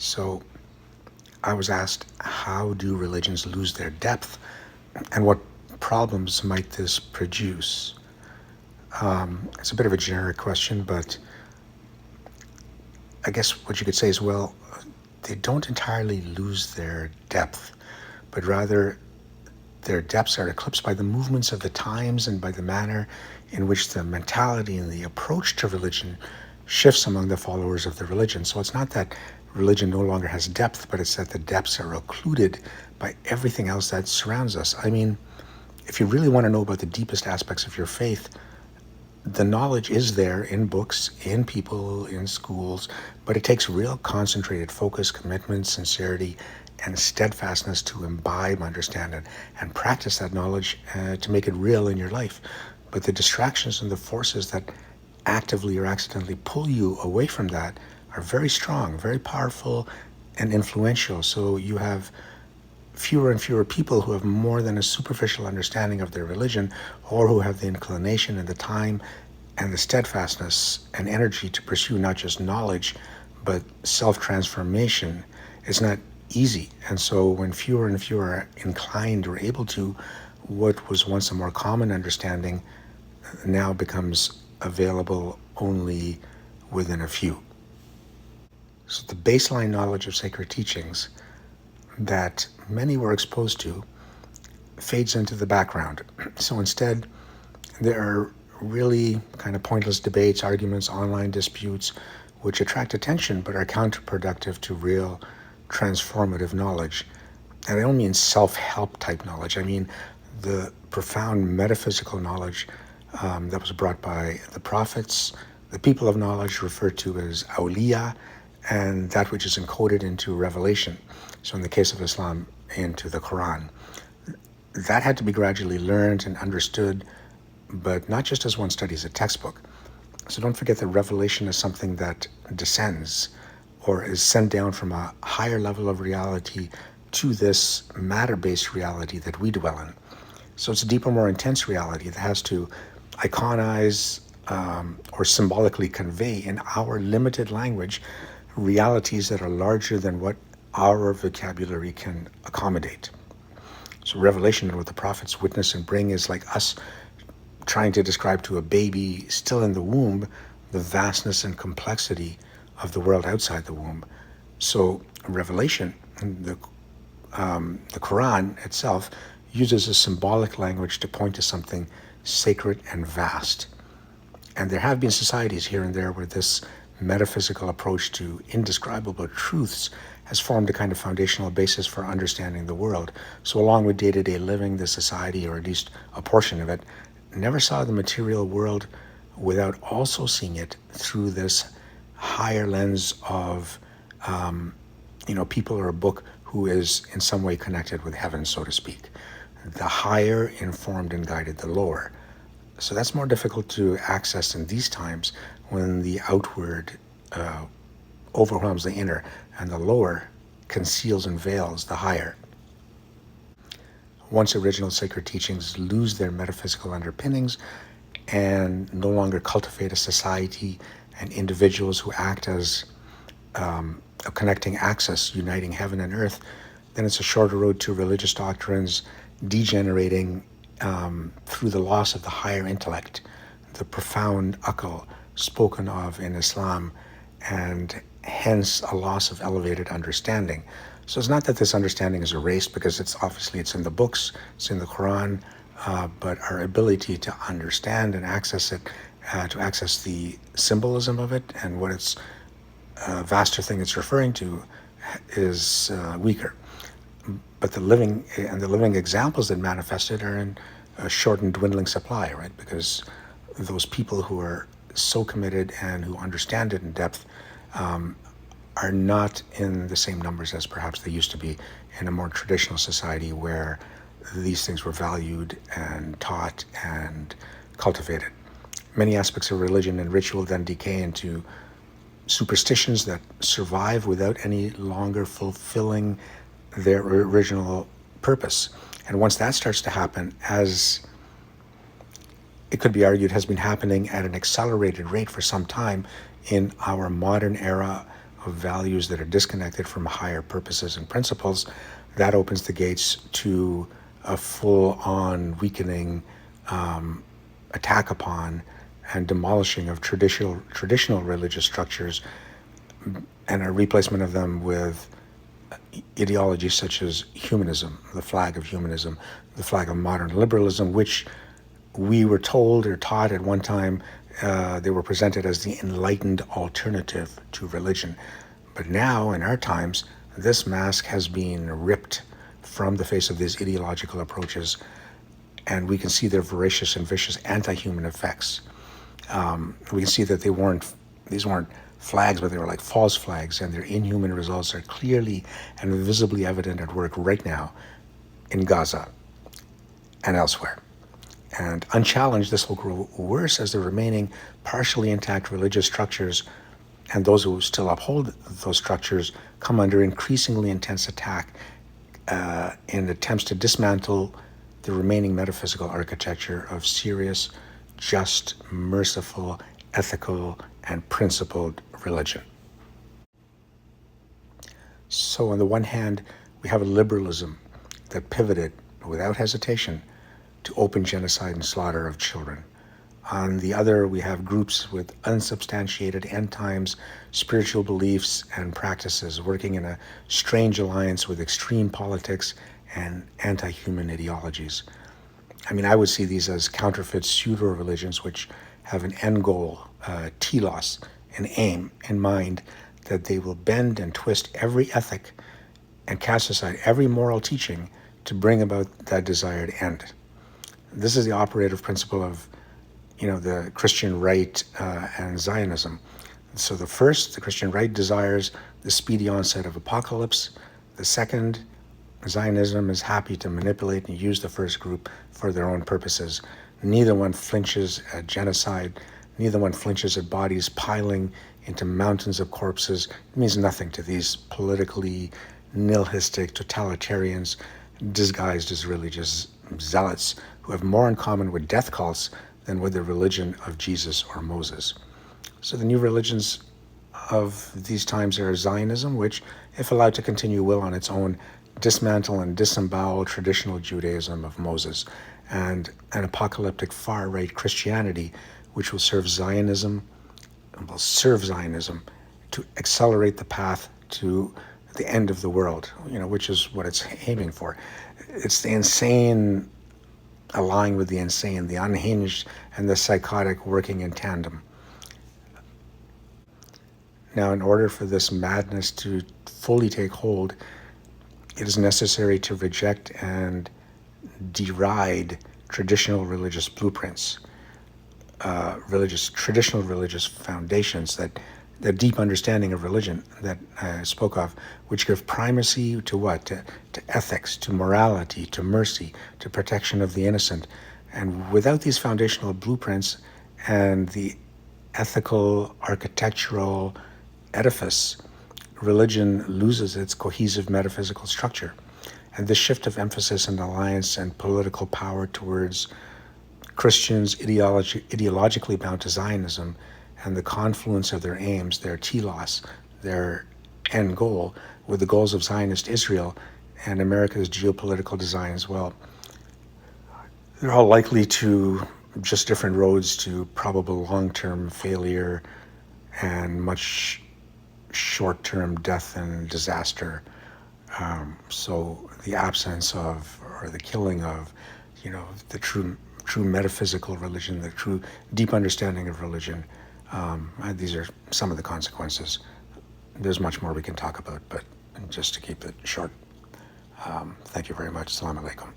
So I was asked, how do religions lose their depth and what problems might this produce? It's a bit of a generic question, but I guess what you could say is, well, they don't entirely lose their depth, but rather their depths are eclipsed by the movements of the times and by the manner in which the mentality and the approach to religion shifts among the followers of the religion. So it's not that religion no longer has depth, but it's that the depths are occluded by everything else that surrounds us. I mean, if you really want to know about the deepest aspects of your faith, the knowledge is there in books, in people, in schools, but it takes real concentrated focus, commitment, sincerity, and steadfastness to imbibe, understand, and practice that knowledge to make it real in your life. But the distractions and the forces that actively or accidentally pull you away from that are very strong, very powerful, and influential. So you have fewer and fewer people who have more than a superficial understanding of their religion, or who have the inclination and the time and the steadfastness and energy to pursue not just knowledge, but self-transformation. It's not easy. And so when fewer and fewer are inclined or able to, what was once a more common understanding now becomes available only within a few. So the baseline knowledge of sacred teachings that many were exposed to fades into the background. So instead, there are really kind of pointless debates, arguments, online disputes, which attract attention but are counterproductive to real transformative knowledge. And I don't mean self-help type knowledge. I mean the profound metaphysical knowledge that was brought by the prophets, the people of knowledge referred to as awliya, and that which is encoded into revelation. So in the case of Islam, into the Quran. That had to be gradually learned and understood, but not just as one studies a textbook. So don't forget that revelation is something that descends or is sent down from a higher level of reality to this matter-based reality that we dwell in. So it's a deeper, more intense reality that has to iconize or symbolically convey in our limited language realities that are larger than what our vocabulary can accommodate. So revelation and what the prophets witness and bring is like us trying to describe to a baby still in the womb the vastness and complexity of the world outside the womb. So revelation, the Quran itself, uses a symbolic language to point to something sacred and vast. And there have been societies here and there where this metaphysical approach to indescribable truths has formed a kind of foundational basis for understanding the world. So along with day-to-day living, the society, or at least a portion of it, never saw the material world without also seeing it through this higher lens of, people or a book who is in some way connected with heaven, so to speak. The higher informed and guided the lower. So that's more difficult to access in these times when the outward overwhelms the inner and the lower conceals and veils the higher. Once original sacred teachings lose their metaphysical underpinnings and no longer cultivate a society and individuals who act as a connecting axis uniting heaven and earth, then it's a shorter road to religious doctrines degenerating through the loss of the higher intellect, the profound akal spoken of in Islam, and hence a loss of elevated understanding. So it's not that this understanding is erased, because it's in the books, it's in the Quran, but our ability to understand and access it, to access the symbolism of it and what its vaster thing it's referring to is weaker. But the living examples that manifest it are in a short and dwindling supply, right? Because those people who are so committed and who understand it in depth are not in the same numbers as perhaps they used to be in a more traditional society where these things were valued and taught and cultivated. Many aspects of religion and ritual then decay into superstitions that survive without any longer fulfilling their original purpose. And once that starts to happen, as it could be argued has been happening at an accelerated rate for some time in our modern era of values that are disconnected from higher purposes and principles, that opens the gates to a full-on weakening attack upon and demolishing of traditional religious structures and a replacement of them with ideologies such as humanism, the flag of humanism, the flag of modern liberalism, which we were told or taught at one time they were presented as the enlightened alternative to religion. But now, in our times, this mask has been ripped from the face of these ideological approaches, and we can see their voracious and vicious anti-human effects. We can see that these weren't flags, but they were like false flags, and their inhuman results are clearly and visibly evident at work right now in Gaza and elsewhere. And unchallenged, this will grow worse as the remaining partially intact religious structures and those who still uphold those structures come under increasingly intense attack in attempts to dismantle the remaining metaphysical architecture of serious, just, merciful, ethical, and principled religion. So on the one hand, we have a liberalism that pivoted without hesitation to open genocide and slaughter of children. On the other, we have groups with unsubstantiated end times spiritual beliefs and practices working in a strange alliance with extreme politics and anti-human ideologies. I mean, I would see these as counterfeit pseudo-religions which have an end goal, telos, an aim in mind that they will bend and twist every ethic and cast aside every moral teaching to bring about that desired end. This is the operative principle of, the Christian right and Zionism. So the first, the Christian right desires the speedy onset of apocalypse. The second, Zionism is happy to manipulate and use the first group for their own purposes. Neither one flinches at genocide. Neither one flinches at bodies piling into mountains of corpses. It means nothing to these politically nihilistic totalitarians disguised as religious zealots who have more in common with death cults than with the religion of Jesus or Moses. So the new religions of these times are Zionism, which, if allowed to continue, will on its own dismantle and disembowel traditional Judaism of Moses, and an apocalyptic far-right Christianity, which will serve Zionism to accelerate the path to the end of the world, which is what it's aiming for. It's the insane allying with the insane, the unhinged and the psychotic working in tandem. Now, in order for this madness to fully take hold, it is necessary to reject and deride traditional religious blueprints, traditional religious foundations, that deep understanding of religion that I spoke of, which give primacy to what? To ethics, to morality, to mercy, to protection of the innocent. And without these foundational blueprints and the ethical architectural edifice, religion loses its cohesive metaphysical structure. And this shift of emphasis and alliance and political power towards Christians ideologically bound to Zionism and the confluence of their aims, their telos, their end goal, with the goals of Zionist Israel and America's geopolitical design as well, they're all likely to just different roads to probable long-term failure and much short-term death and disaster. So the absence of, or the killing of, the true metaphysical religion, the true deep understanding of religion, these are some of the consequences. There's much more we can talk about, but just to keep it short, thank you very much. Assalamu alaikum.